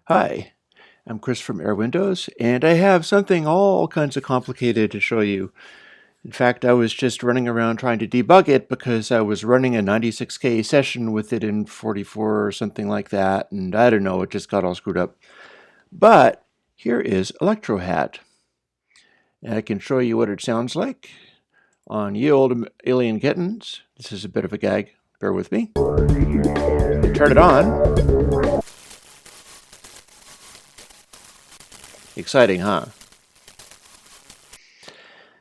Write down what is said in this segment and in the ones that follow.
Hi, I'm Chris from airwindows, and I have something all kinds of complicated to show you. In fact, I was just running around trying to debug it because I was running a 96K session with it in 44 or something like that, and I don't know, it just got all screwed up. But here is ElectroHat, and I can show you what it sounds like on ye old alien kittens. This is a bit of a gag, bear with me. Turn it on. Exciting, huh?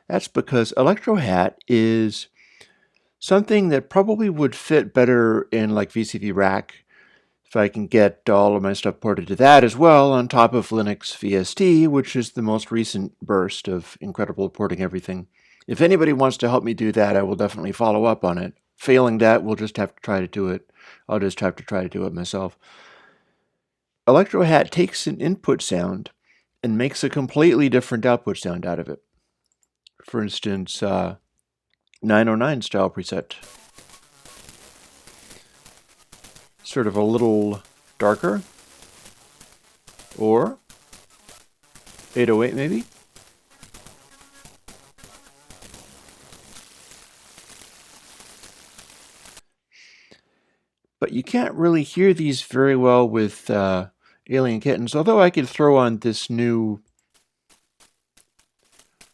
That's because ElectroHat is something that probably would fit better in like VCV Rack if I can get all of my stuff ported to that as well on top of Linux VST, which is the most recent burst of incredible porting everything. If anybody wants to help me do that, I will definitely follow up on it. Failing that, we'll just have to try to do it. I'll just have to try to do it myself. ElectroHat takes an input sound and makes a completely different output sound out of it. For instance, 909 style preset. Sort of a little darker, or 808 maybe. But you can't really hear these very well with Alien Kittens, although I could throw on this new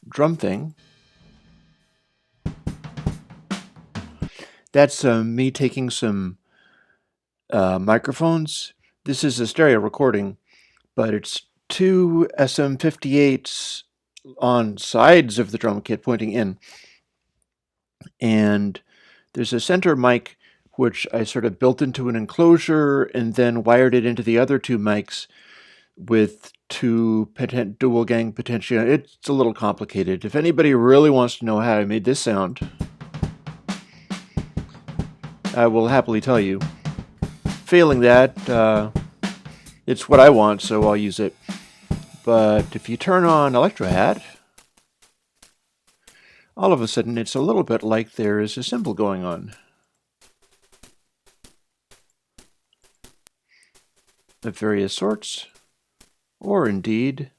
drum thing. That's me taking some microphones. This is a stereo recording, but it's two SM58s on sides of the drum kit pointing in. And there's a center mic which I sort of built into an enclosure and then wired it into the other two mics with two dual gang potentiometers. It's a little complicated. If anybody really wants to know how I made this sound, I will happily tell you. Failing that, it's what I want, so I'll use it. But if you turn on ElectroHat, all of a sudden it's a little bit like there is a cymbal going on. Of various sorts, or indeed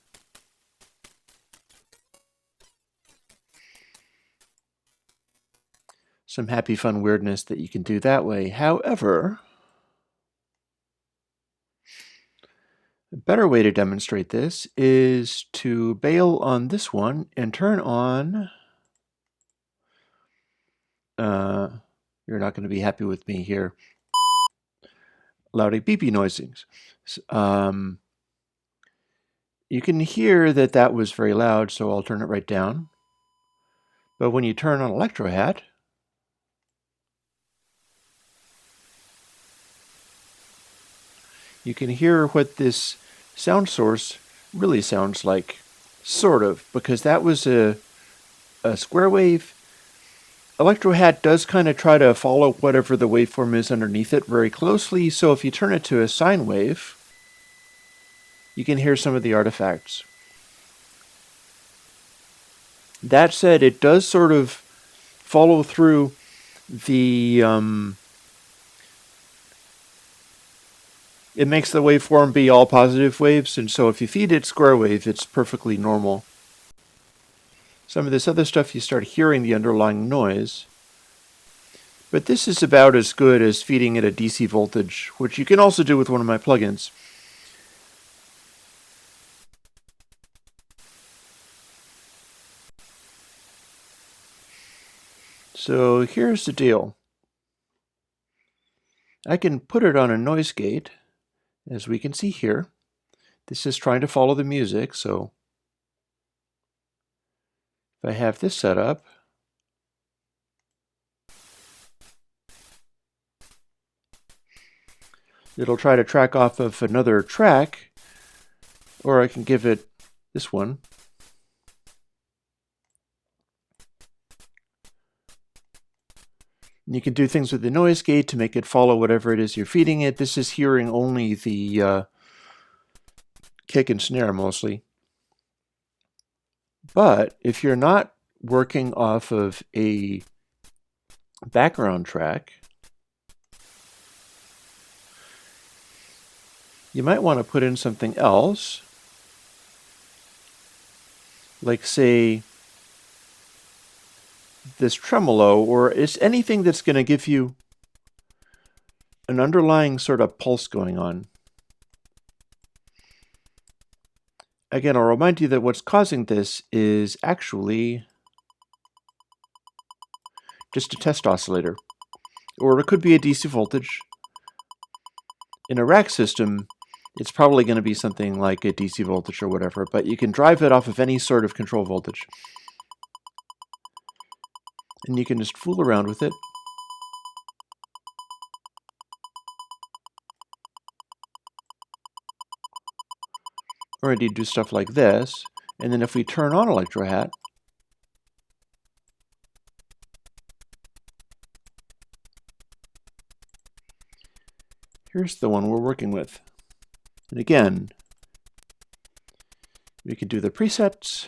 some happy fun weirdness that you can do that way. However, a better way to demonstrate this is to bail on this one and turn on you're not going to be happy with me here. Loudy beepy noisings. You can hear that that was very loud, so I'll turn it right down. But when you turn on ElectroHat, you can hear what this sound source really sounds like, sort of, because that was a square wave. ElectroHat does kind of try to follow whatever the waveform is underneath it very closely, so if you turn it to a sine wave, you can hear some of the artifacts. That said, it does sort of follow through the it makes the waveform be all positive waves, and so if you feed it square wave, it's perfectly normal. Some of this other stuff, you start hearing the underlying noise. But this is about as good as feeding it a DC voltage, which you can also do with one of my plugins. So here's the deal. I can put it on a noise gate, as we can see here. This is trying to follow the music, so if I have this set up, it'll try to track off of another track, or I can give it this one. And you can do things with the noise gate to make it follow whatever it is you're feeding it. This is hearing only the kick and snare mostly. But if you're not working off of a background track, You might want to put in something else, like say this tremolo, or it's anything that's going to give you an underlying sort of pulse going on. Again, I'll remind you that what's causing this is actually just a test oscillator, or it could be a DC voltage. In a rack system, it's probably going to be something like a DC voltage or whatever, but you can drive it off of any sort of control voltage. And you can just fool around with it. Or indeed do stuff like this. And then if we turn on ElectroHat, here's the one we're working with. And again, we can do the presets.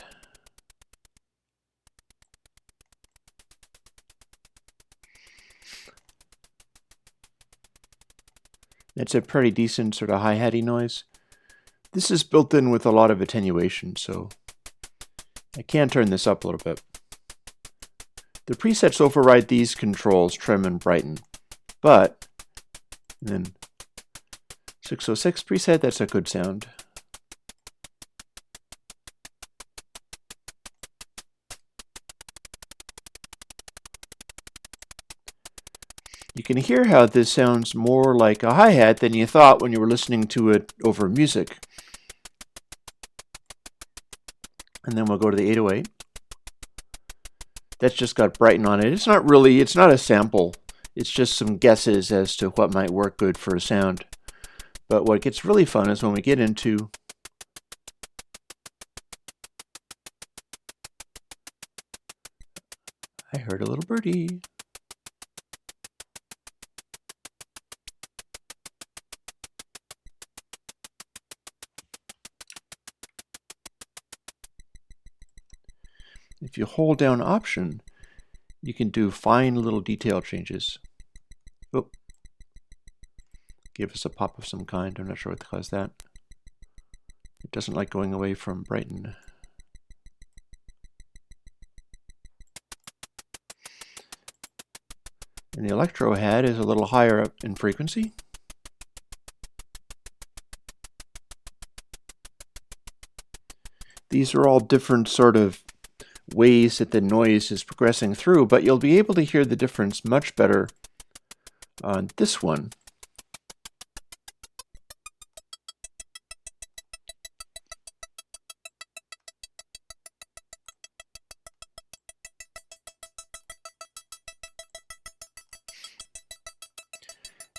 It's a pretty decent sort of hi-hatty noise. This is built in with a lot of attenuation, so I can turn this up a little bit. The presets override these controls, trim and brighten, but then 606 preset, that's a good sound. You can hear how this sounds more like a hi-hat than you thought when you were listening to it over music. And then we'll go to the 808. That's just got Brighten on it. It's not a sample. It's just some guesses as to what might work good for a sound. But what gets really fun is when we get into I heard a little birdie. If you hold down Option, you can do fine little detail changes. Oh, give us a pop of some kind. I'm not sure what caused that. It doesn't like going away from Brighten. And the ElectroHat is a little higher up in frequency. These are all different sort of ways that the noise is progressing through, but you'll be able to hear the difference much better on this one.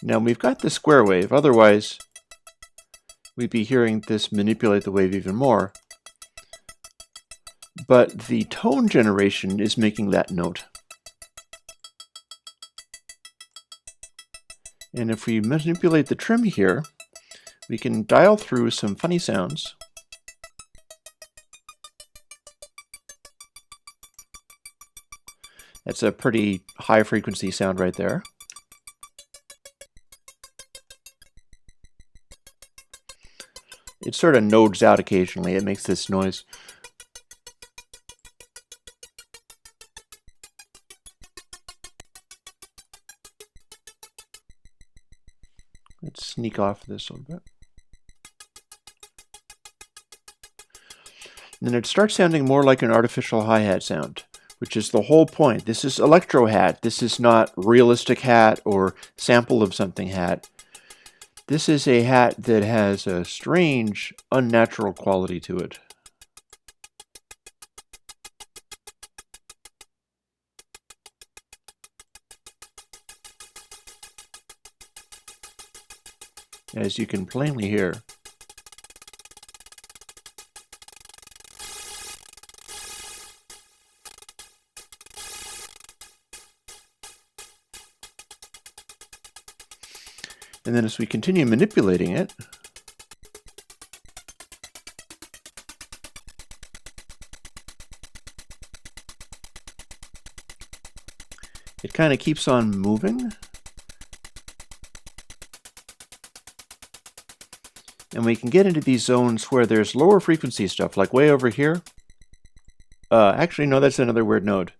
Now we've got the square wave, otherwise we'd be hearing this manipulate the wave even more. But the tone generation is making that note. And if we manipulate the trim here, we can dial through some funny sounds. That's a pretty high frequency sound right there. It sort of nodes out occasionally. It makes this noise. Let's sneak off this a little bit. And then it starts sounding more like an artificial hi-hat sound, which is the whole point. This is ElectroHat. This is not realistic hat or sample of something hat. This is a hat that has a strange, unnatural quality to it. As you can plainly hear. And then as we continue manipulating it, it kind of keeps on moving. And we can get into these zones where there's lower frequency stuff, like way over here. Actually, no, that's another weird node.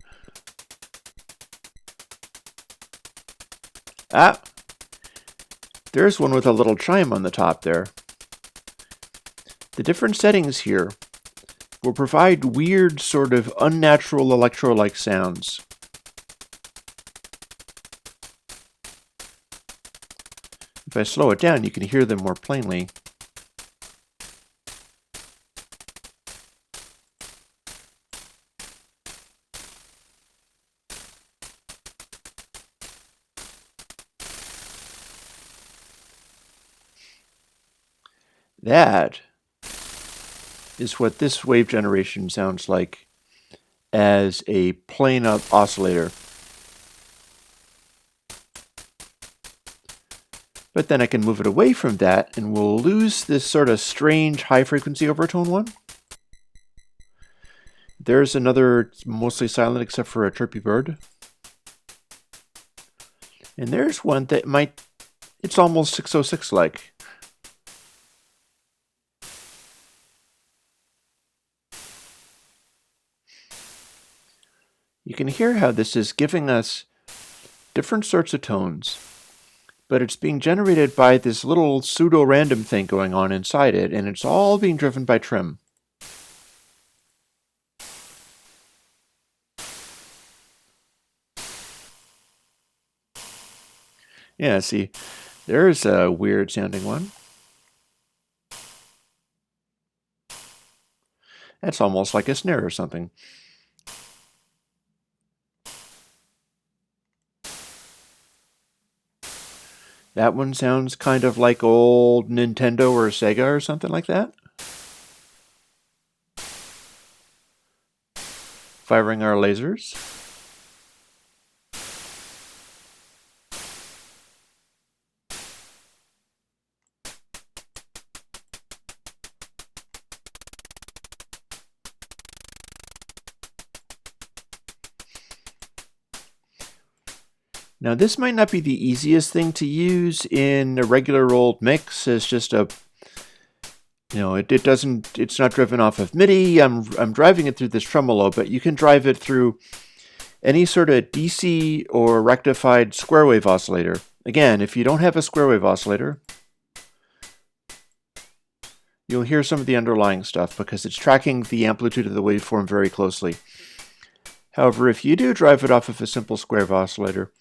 Ah! There's one with a little chime on the top there. The different settings here will provide weird, sort of unnatural electro-like sounds. If I slow it down, you can hear them more plainly. That is what this wave generation sounds like as a plain up oscillator. But then I can move it away from that and we'll lose this sort of strange high frequency overtone one. There's another mostly silent except for a chirpy bird. And there's one that it's almost 606 like. You can hear how this is giving us different sorts of tones, but it's being generated by this little pseudo-random thing going on inside it, and it's all being driven by trim. Yeah, see, there's a weird sounding one. That's almost like a snare or something. That one sounds kind of like old Nintendo or Sega or something like that. Firing our lasers. Now this might not be the easiest thing to use in a regular old mix as just a, it's not driven off of MIDI. I'm driving it through this tremolo, but you can drive it through any sort of DC or rectified square wave oscillator. Again, if you don't have a square wave oscillator, you'll hear some of the underlying stuff because it's tracking the amplitude of the waveform very closely. However, if you do drive it off of a simple square wave oscillator,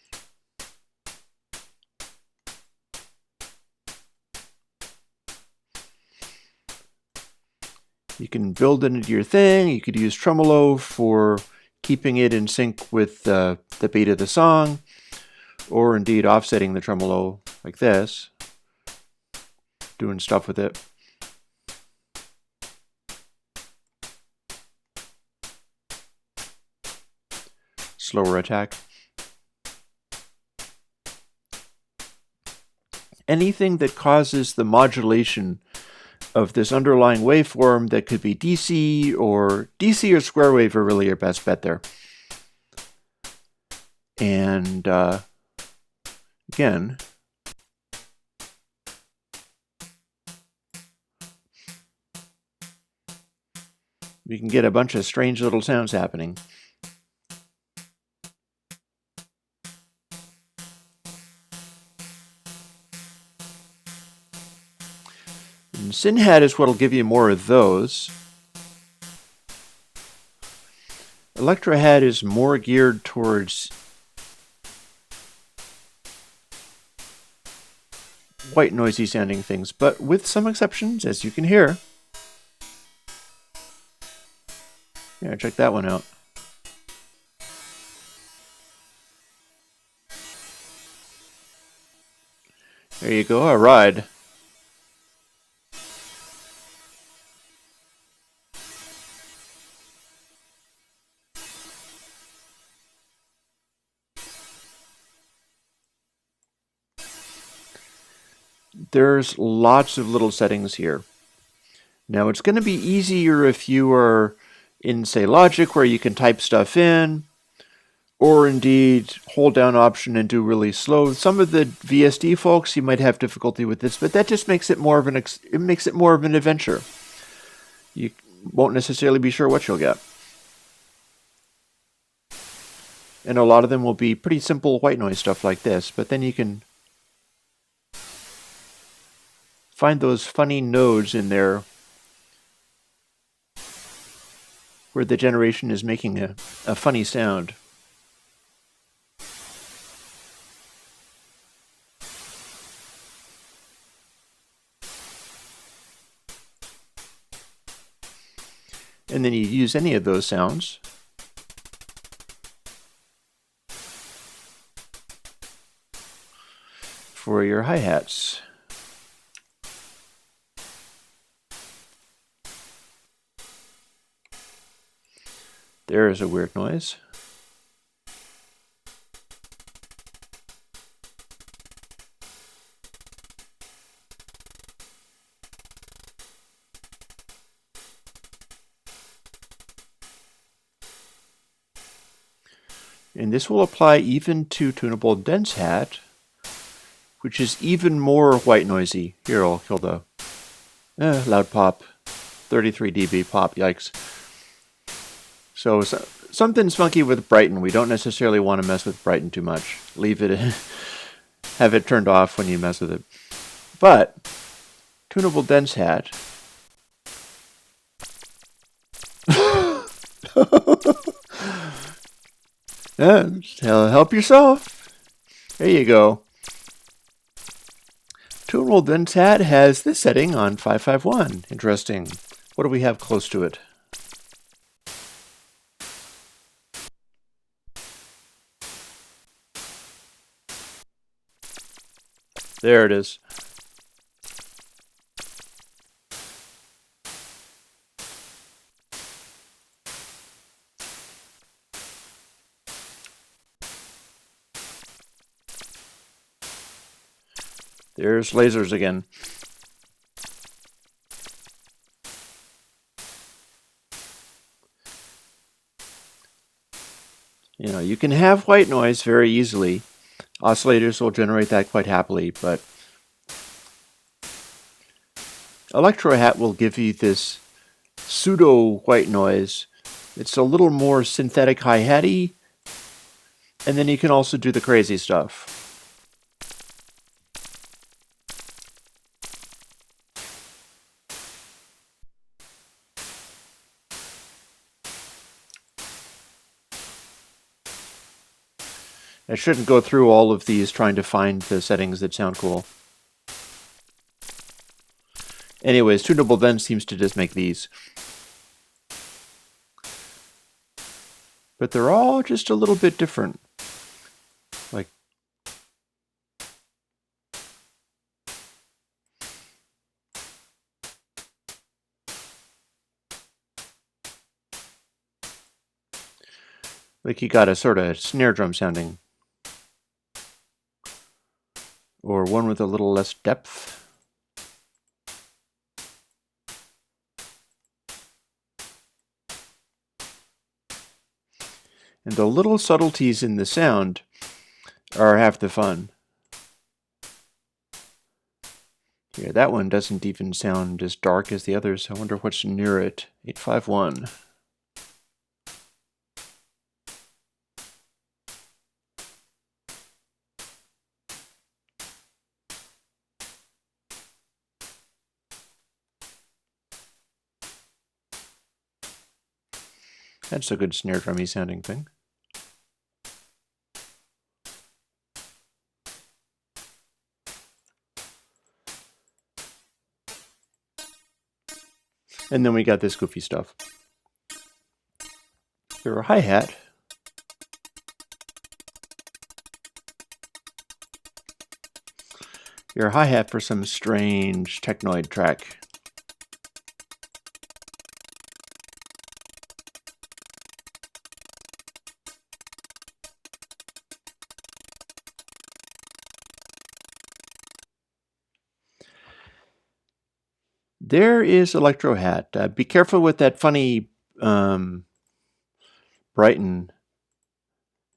you can build it into your thing. You could use tremolo for keeping it in sync with the beat of the song, or indeed offsetting the tremolo like this, doing stuff with it. Slower attack. Anything that causes the modulation of this underlying waveform that could be DC or square wave are really your best bet there. And again, we can get a bunch of strange little sounds happening. And SynHat is what will give you more of those. ElectroHat is more geared towards white noisy sounding things, but with some exceptions, as you can hear. Yeah, check that one out. There you go, a ride. There's lots of little settings here. Now it's going to be easier if you are in, say, Logic where you can type stuff in, or indeed hold down Option and do really slow. Some of the VSD folks, you might have difficulty with this, but that just makes it more of an adventure. You won't necessarily be sure what you'll get. And a lot of them will be pretty simple white noise stuff like this, but then you can find those funny nodes in there where the generation is making a funny sound. And then you use any of those sounds for your hi-hats. There is a weird noise. And this will apply even to tunable dense hat, which is even more white noisy. Here, I'll kill the loud pop, 33 dB pop, yikes. So something's funky with Brighten. We don't necessarily want to mess with Brighten too much. Leave it, have it turned off when you mess with it. But tunable dense hat. Help yourself. There you go. Tunable dense hat has this setting on 551. Interesting. What do we have close to it? There it is. There's lasers again. You know, you can have white noise very easily. Oscillators will generate that quite happily, but ElectroHat will give you this pseudo white noise. It's a little more synthetic hi-hatty, and then you can also do the crazy stuff. I shouldn't go through all of these trying to find the settings that sound cool. Anyways, tunable then seems to just make these. But they're all just a little bit different. Like you got a sort of snare drum sounding. Or one with a little less depth. And the little subtleties in the sound are half the fun. Yeah, that one doesn't even sound as dark as the others. I wonder what's near it. 851. That's a good snare drummy sounding thing. And then we got this goofy stuff. Your hi-hat. Your hi-hat for some strange technoid track. There is ElectroHat. Be careful with that funny Brighten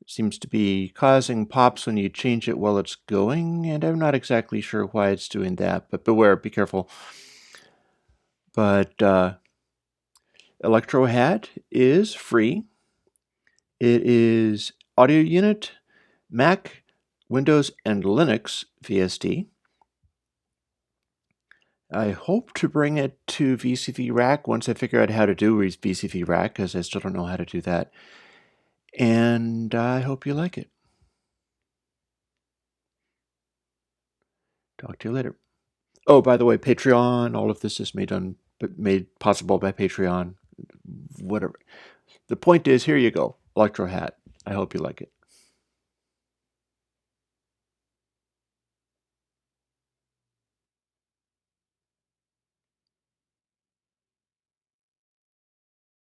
seems to be causing pops when you change it while it's going, and I'm not exactly sure why it's doing that, but beware, be careful. But ElectroHat is free. It is audio unit, Mac, Windows, and Linux VST. I hope to bring it to VCV Rack once I figure out how to do VCV Rack, because I still don't know how to do that. And I hope you like it. Talk to you later. Oh, by the way, Patreon, all of this is made possible by Patreon. Whatever. The point is, here you go, ElectroHat. I hope you like it.